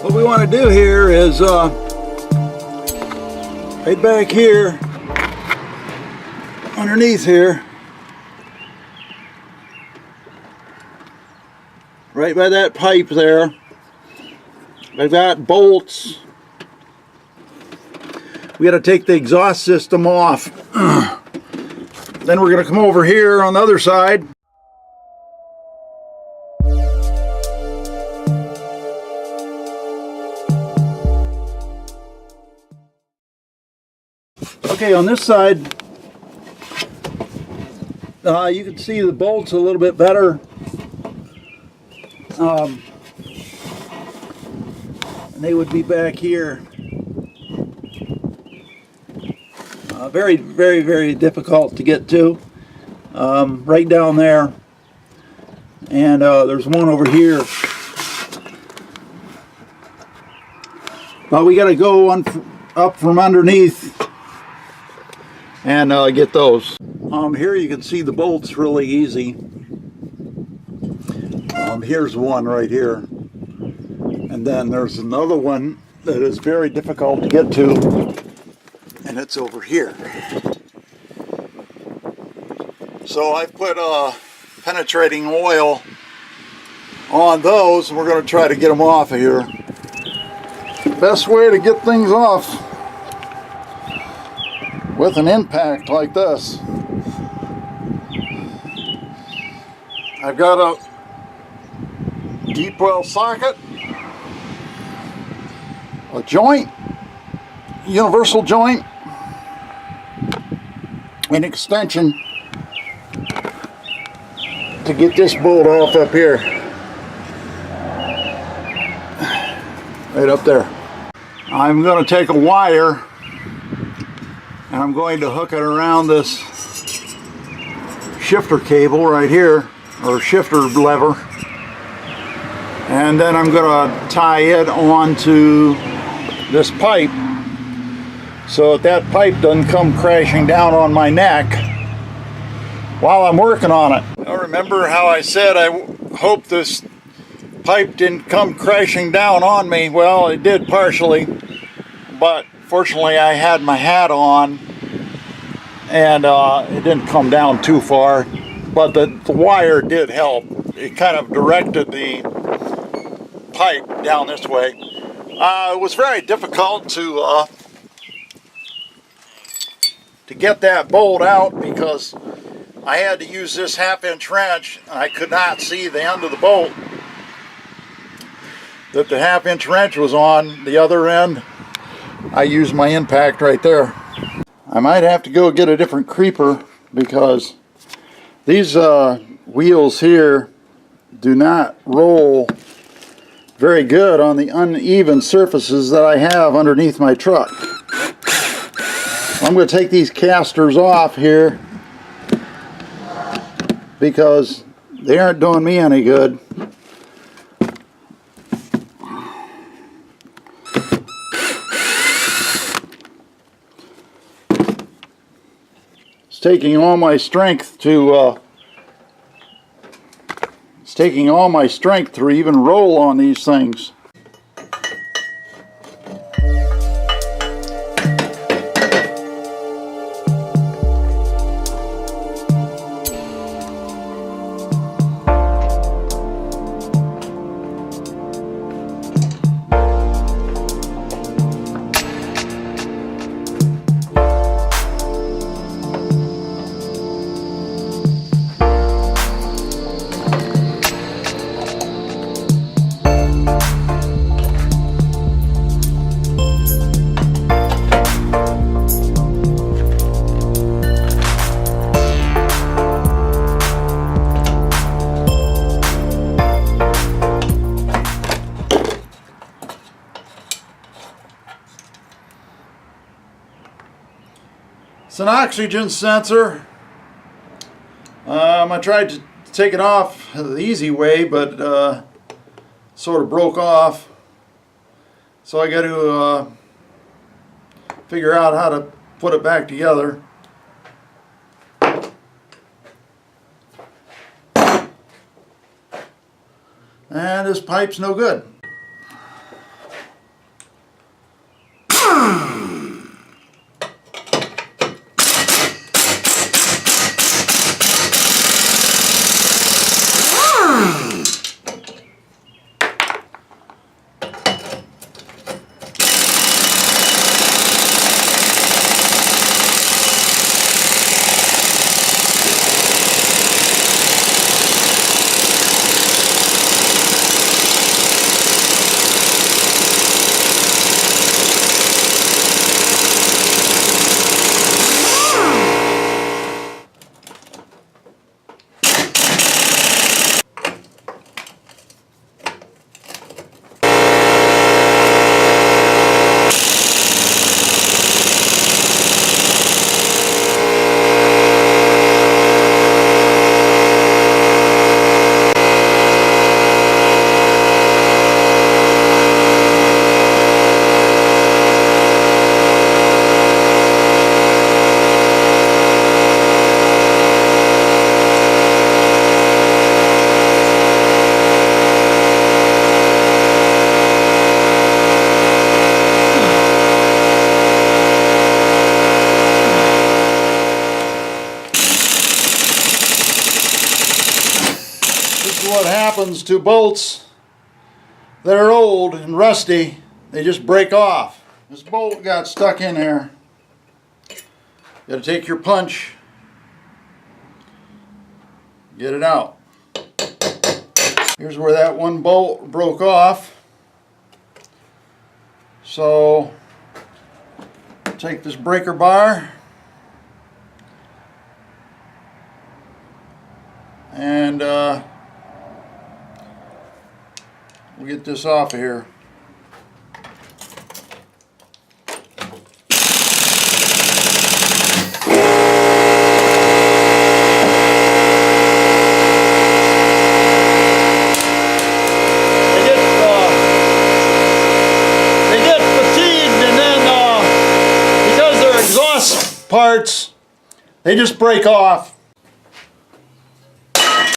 What we want to do here is right back here, underneath here, right by that pipe there, I've got bolts. We got to take the exhaust system off. Then we're going to come over here on the other side. Okay, on this side, you can see the bolts a little bit better. And they would be back here. Very, very, very difficult to get to. Right down there. And there's one over here. But we got to go up from underneath and get those. Here you can see the bolts really easy. Here's one right here. And then there's another one that is very difficult to get to. And it's over here. So I've put penetrating oil on those, and we're going to try to get them off of here. Best way to get things off with an impact like this. I've got a deep well socket, a joint, universal joint, an extension to get this bolt off up here. Right up there. I'm going to take a wire and I'm going to hook it around this shifter cable right here, or shifter lever, and then I'm going to tie it onto this pipe so that pipe doesn't come crashing down on my neck while I'm working on it. Now remember how I said I hope this pipe didn't come crashing down on me? Well, it did partially, but fortunately I had my hat on and it didn't come down too far, but the wire did help. It kind of directed the pipe down this way. It was very difficult to get that bolt out because I had to use this 1/2-inch wrench and I could not see the end of the bolt that the 1/2-inch wrench was on. The other end, I used my impact right there. I might have to go get a different creeper because these wheels here do not roll very good on the uneven surfaces that I have underneath my truck. I'm going to take these casters off here because they aren't doing me any good. It's taking all my strength to even roll on these things. It's an oxygen sensor. I tried to take it off the easy way, but sort of broke off. So I got to figure out how to put it back together. And this pipe's no good. This is what happens to bolts that are old and rusty. They just break off. This bolt got stuck in there. You got to take your punch, get it out. Here's where that one bolt broke off. So take this breaker bar and we'll get this off of here. Parts, they just break off.